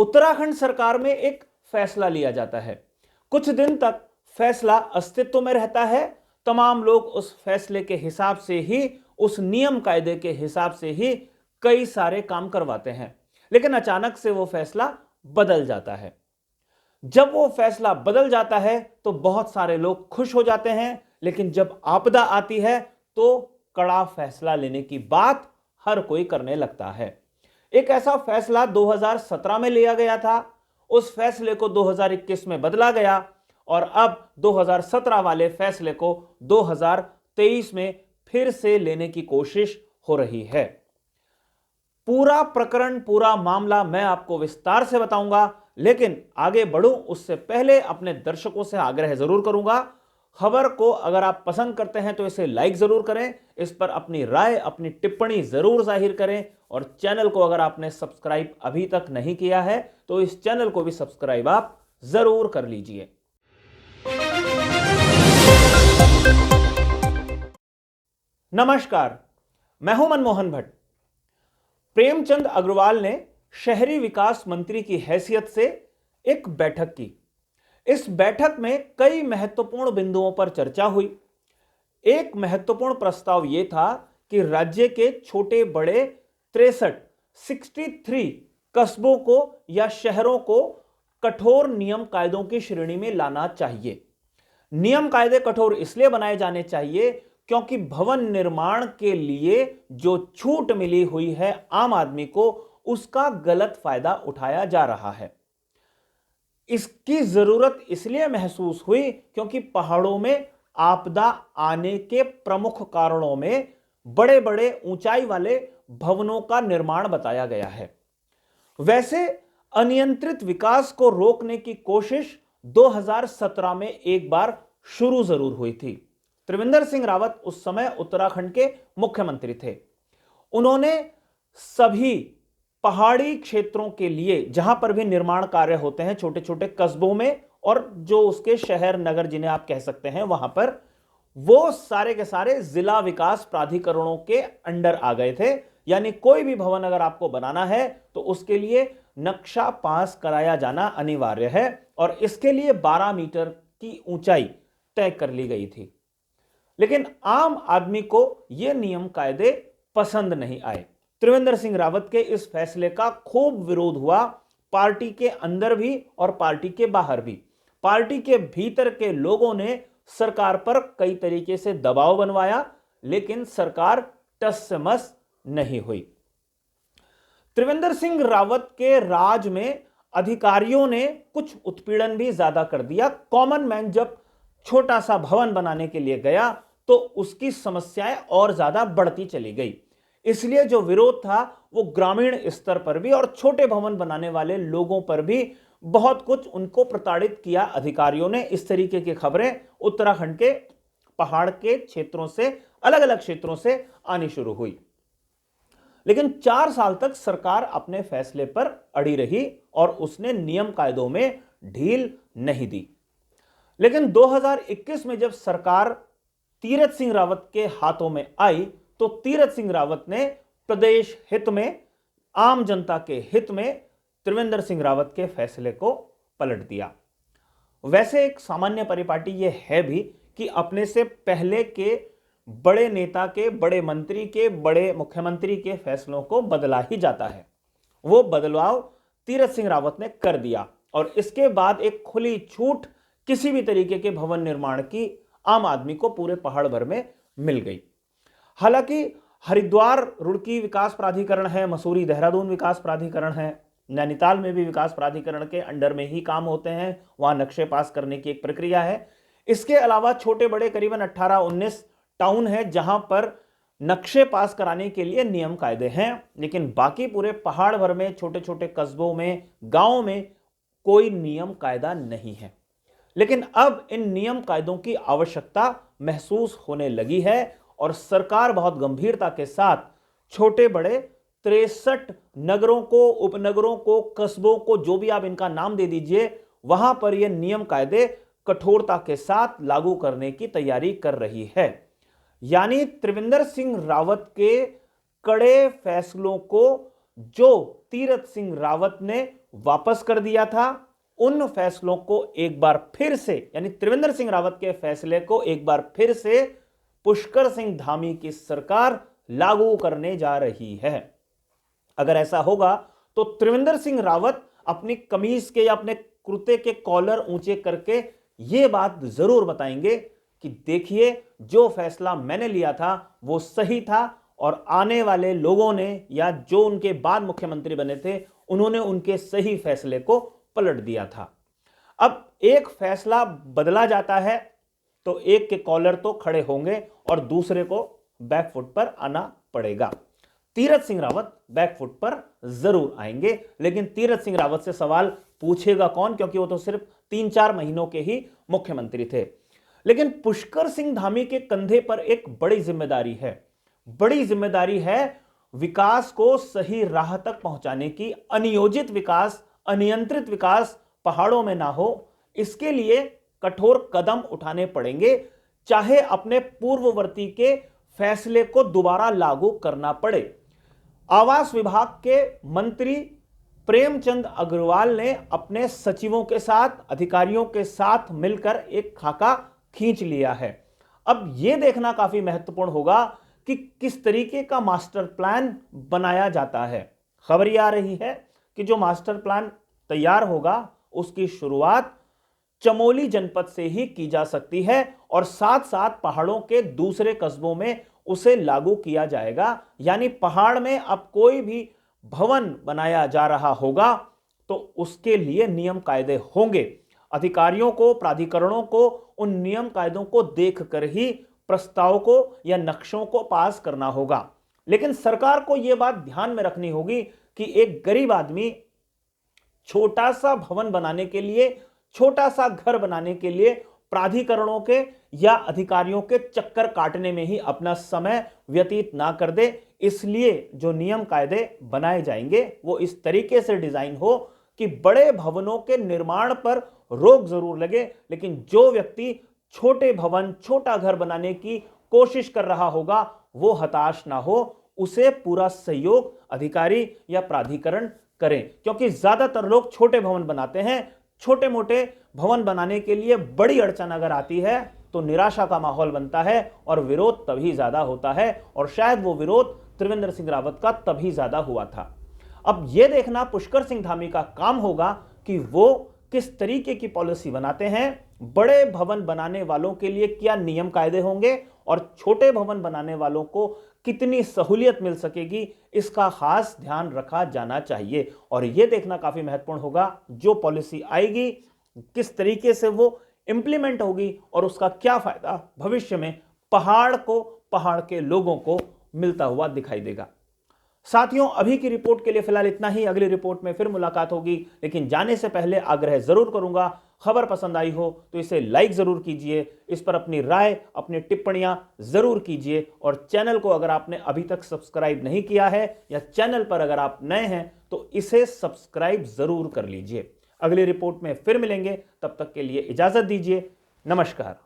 उत्तराखंड सरकार में एक फैसला लिया जाता है। कुछ दिन तक फैसला अस्तित्व में रहता है। तमाम लोग उस फैसले के हिसाब से ही, उस नियम कायदे के हिसाब से ही कई सारे काम करवाते हैं, लेकिन अचानक से वो फैसला बदल जाता है। जब वो फैसला बदल जाता है तो बहुत सारे लोग खुश हो जाते हैं, लेकिन जब आपदा आती है तो कड़ा फैसला लेने की बात हर कोई करने लगता है। एक ऐसा फैसला 2017 में लिया गया था, उस फैसले को 2021 में बदला गया और अब 2017 वाले फैसले को 2023 में फिर से लेने की कोशिश हो रही है। पूरा प्रकरण, पूरा मामला मैं आपको विस्तार से बताऊंगा, लेकिन आगे बढ़ूं उससे पहले अपने दर्शकों से आग्रह जरूर करूंगा, खबर को अगर आप पसंद करते हैं तो इसे लाइक जरूर करें, इस पर अपनी राय, अपनी टिप्पणी जरूर जाहिर करें और चैनल को अगर आपने सब्सक्राइब अभी तक नहीं किया है तो इस चैनल को भी सब्सक्राइब आप जरूर कर लीजिए। नमस्कार, मैं हूं मनमोहन भट्ट। प्रेमचंद अग्रवाल ने शहरी विकास मंत्री की हैसियत से एक बैठक की। इस बैठक में कई महत्वपूर्ण बिंदुओं पर चर्चा हुई। एक महत्वपूर्ण प्रस्ताव यह था कि राज्य के छोटे बड़े 63 कस्बों को या शहरों को कठोर नियम कायदों की श्रेणी में लाना चाहिए। नियम कायदे कठोर इसलिए बनाए जाने चाहिए क्योंकि भवन निर्माण के लिए जो छूट मिली हुई है आम आदमी को, उसका गलत फायदा उठाया जा रहा है। इसकी जरूरत इसलिए महसूस हुई क्योंकि पहाड़ों में आपदा आने के प्रमुख कारणों में बड़े बड़े ऊंचाई वाले भवनों का निर्माण बताया गया है। वैसे अनियंत्रित विकास को रोकने की कोशिश 2017 में एक बार शुरू जरूर हुई थी। त्रिवेंद्र सिंह रावत उस समय उत्तराखंड के मुख्यमंत्री थे। उन्होंने सभी पहाड़ी क्षेत्रों के लिए जहां पर भी निर्माण कार्य होते हैं, छोटे छोटे कस्बों में और जो उसके शहर नगर जिन्हें आप कह सकते हैं, वहां पर वो सारे के सारे जिला विकास प्राधिकरणों के अंडर आ गए थे। यानी कोई भी भवन अगर आपको बनाना है तो उसके लिए नक्शा पास कराया जाना अनिवार्य है और इसके लिए 12 मीटर की ऊंचाई तय कर ली गई थी। लेकिन आम आदमी को यह नियम कायदे पसंद नहीं आए। त्रिवेंद्र सिंह रावत के इस फैसले का खूब विरोध हुआ, पार्टी के अंदर भी और पार्टी के बाहर भी। पार्टी के भीतर के लोगों ने सरकार पर कई तरीके से दबाव बनवाया, लेकिन सरकार टस से मस नहीं हुई। त्रिवेंद्र सिंह रावत के राज में अधिकारियों ने कुछ उत्पीड़न भी ज्यादा कर दिया। कॉमन मैन जब छोटा सा भवन बनाने के लिए गया तो उसकी समस्याएं और ज्यादा बढ़ती चली गई। इसलिए जो विरोध था वो ग्रामीण स्तर पर भी और छोटे भवन बनाने वाले लोगों पर भी बहुत कुछ उनको प्रताड़ित किया अधिकारियों ने। इस तरीके की खबरें उत्तराखंड के पहाड़ के क्षेत्रों से, अलग अलग क्षेत्रों से आनी शुरू हुई। लेकिन 4 साल तक सरकार अपने फैसले पर अड़ी रही और उसने नियम कायदों में ढील नहीं दी। लेकिन 2021 में जब सरकार तीरथ सिंह रावत के हाथों में आई तो तीरथ सिंह रावत ने प्रदेश हित में, आम जनता के हित में त्रिवेंद्र सिंह रावत के फैसले को पलट दिया। वैसे एक सामान्य परिपाटी यह है भी कि अपने से पहले के बड़े नेता के, बड़े मंत्री के, बड़े मुख्यमंत्री के फैसलों को बदला ही जाता है। वो बदलाव तीरथ सिंह रावत ने कर दिया और इसके बाद एक खुली छूट किसी भी तरीके के भवन निर्माण की आम आदमी को पूरे पहाड़ भर में मिल गई। हालांकि हरिद्वार रुड़की विकास प्राधिकरण है, मसूरी देहरादून विकास प्राधिकरण है, नैनीताल में भी विकास प्राधिकरण के अंडर में ही काम होते हैं, वहां नक्शे पास करने की एक प्रक्रिया है। इसके अलावा छोटे बड़े करीबन 18-19 टाउन है जहां पर नक्शे पास कराने के लिए नियम कायदे हैं, लेकिन बाकी पूरे पहाड़ भर में छोटे छोटे कस्बों में, गांवों में कोई नियम कायदा नहीं है। लेकिन अब इन नियम कायदों की आवश्यकता महसूस होने लगी है और सरकार बहुत गंभीरता के साथ छोटे बड़े 63 नगरों को, उपनगरों को, कस्बों को, जो भी आप इनका नाम दे दीजिए, वहां पर यह नियम कायदे कठोरता के साथ लागू करने की तैयारी कर रही है। यानी त्रिवेंद्र सिंह रावत के कड़े फैसलों को जो तीरथ सिंह रावत ने वापस कर दिया था, उन फैसलों को एक बार फिर से, यानी त्रिवेंद्र सिंह रावत के फैसले को एक बार फिर से पुष्कर सिंह धामी की सरकार लागू करने जा रही है। अगर ऐसा होगा तो त्रिवेंद्र सिंह रावत अपनी कमीज के या अपने कुर्ते के कॉलर ऊंचे करके यह बात जरूर बताएंगे कि देखिए, जो फैसला मैंने लिया था वो सही था और आने वाले लोगों ने या जो उनके बाद मुख्यमंत्री बने थे उन्होंने उनके सही फैसले को पलट दिया था। अब एक फैसला बदला जाता है तो एक के कॉलर तो खड़े होंगे और दूसरे को बैकफुट पर आना पड़ेगा। तीरथ सिंह रावत बैकफुट पर जरूर आएंगे, लेकिन तीरथ सिंह रावत से सवाल पूछेगा कौन, क्योंकि वो तो सिर्फ 3-4 महीनों के ही मुख्यमंत्री थे। लेकिन पुष्कर सिंह धामी के कंधे पर एक बड़ी जिम्मेदारी है, बड़ी जिम्मेदारी है विकास को सही राह तक पहुंचाने की। अनियोजित विकास, अनियंत्रित विकास पहाड़ों में ना हो, इसके लिए कठोर कदम उठाने पड़ेंगे, चाहे अपने पूर्ववर्ती के फैसले को दोबारा लागू करना पड़े। आवास विभाग के मंत्री प्रेमचंद अग्रवाल ने अपने सचिवों के साथ, अधिकारियों के साथ मिलकर एक खाका खींच लिया है। अब यह देखना काफी महत्वपूर्ण होगा कि किस तरीके का मास्टर प्लान बनाया जाता है। खबर यह आ रही है कि जो मास्टर प्लान तैयार होगा उसकी शुरुआत चमोली जनपद से ही की जा सकती है और साथ साथ पहाड़ों के दूसरे कस्बों में उसे लागू किया जाएगा। यानी पहाड़ में अब कोई भी भवन बनाया जा रहा होगा तो उसके लिए नियम कायदे होंगे। अधिकारियों को, प्राधिकरणों को उन नियम कायदों को देखकर ही प्रस्ताव को या नक्शों को पास करना होगा। लेकिन सरकार को यह बात ध्यान में रखनी होगी कि एक गरीब आदमी छोटा सा भवन बनाने के लिए, छोटा सा घर बनाने के लिए प्राधिकरणों के या अधिकारियों के चक्कर काटने में ही अपना समय व्यतीत ना कर दे। इसलिए जो नियम कायदे बनाए जाएंगे वो इस तरीके से डिजाइन हो कि बड़े भवनों के निर्माण पर रोक जरूर लगे, लेकिन जो व्यक्ति छोटे भवन, छोटा घर बनाने की कोशिश कर रहा होगा वो हताश ना हो, उसे पूरा सहयोग अधिकारी या प्राधिकरण करें। क्योंकि ज्यादातर लोग छोटे भवन बनाते हैं। छोटे मोटे भवन बनाने के लिए बड़ी अड़चन अगर आती है तो निराशा का माहौल बनता है और विरोध तभी ज्यादा होता है, और शायद वो विरोध त्रिवेंद्र सिंह रावत का तभी ज्यादा हुआ था। अब यह देखना पुष्कर सिंह धामी का काम होगा कि वो किस तरीके की पॉलिसी बनाते हैं। बड़े भवन बनाने वालों के लिए क्या नियम कायदे होंगे और छोटे भवन बनाने वालों को कितनी सहूलियत मिल सकेगी, इसका खास ध्यान रखा जाना चाहिए। और यह देखना काफी महत्वपूर्ण होगा जो पॉलिसी आएगी किस तरीके से वो इंप्लीमेंट होगी और उसका क्या फायदा भविष्य में पहाड़ को, पहाड़ के लोगों को मिलता हुआ दिखाई देगा। साथियों, अभी की रिपोर्ट के लिए फिलहाल इतना ही। अगली रिपोर्ट में फिर मुलाकात होगी, लेकिन जाने से पहले आग्रह जरूर करूंगा, खबर पसंद आई हो तो इसे लाइक जरूर कीजिए, इस पर अपनी राय, अपनी टिप्पणियां जरूर कीजिए, और चैनल को अगर आपने अभी तक सब्सक्राइब नहीं किया है या चैनल पर अगर आप नए हैं तो इसे सब्सक्राइब जरूर कर लीजिए। अगली रिपोर्ट में फिर मिलेंगे, तब तक के लिए इजाजत दीजिए। नमस्कार।